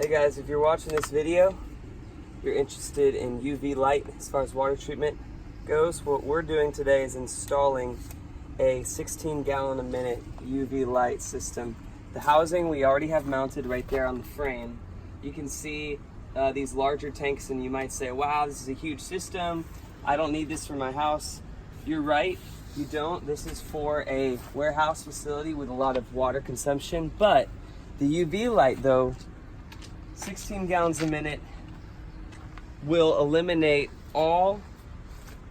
Hey guys, if you're watching this video, you're interested in UV light as far as water treatment goes, what we're doing today is installing a 16 gallon a minute UV light system. The housing we already have mounted right there on the frame. You can see these larger tanks and you might say, wow, this is a huge system. I don't need this for my house. You're right, you don't. This is for a warehouse facility with a lot of water consumption, but the UV light though, 16 gallons a minute will eliminate all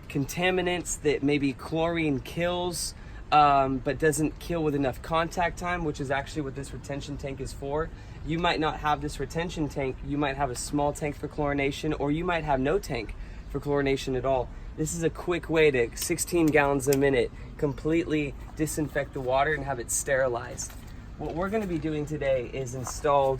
contaminants that maybe chlorine kills, but doesn't kill with enough contact time, which is actually what this retention tank is for. You might not have this retention tank, you might have a small tank for chlorination, or you might have no tank for chlorination at all. This is a quick way to 16 gallons a minute completely disinfect the water and have it sterilized. What we're going to be doing today is install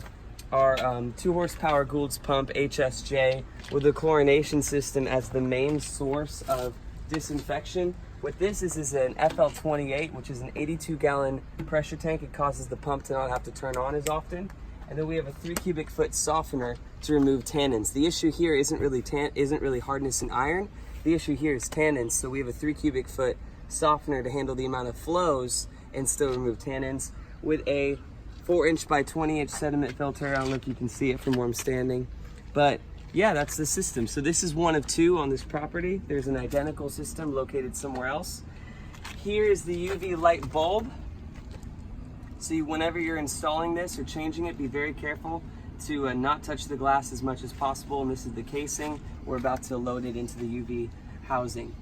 our 2 horsepower Gould's pump HSJ with a chlorination system as the main source of disinfection. What this is an FL28, which is an 82 gallon pressure tank. It causes the pump to not have to turn on as often. And then we have a 3 cubic foot softener to remove tannins. The issue here isn't really hardness and iron. The issue here is tannins. So we have a 3 cubic foot softener to handle the amount of flows and still remove tannins with a 4-inch by 20-inch sediment filter. I don't know if you can see it from where I'm standing, but yeah, that's the system. So this is one of 2 on this property. There's an identical system located somewhere else. Here is the UV light bulb. So whenever you're installing this or changing it, be very careful to not touch the glass as much as possible. And this is the casing. We're about to load it into the UV housing.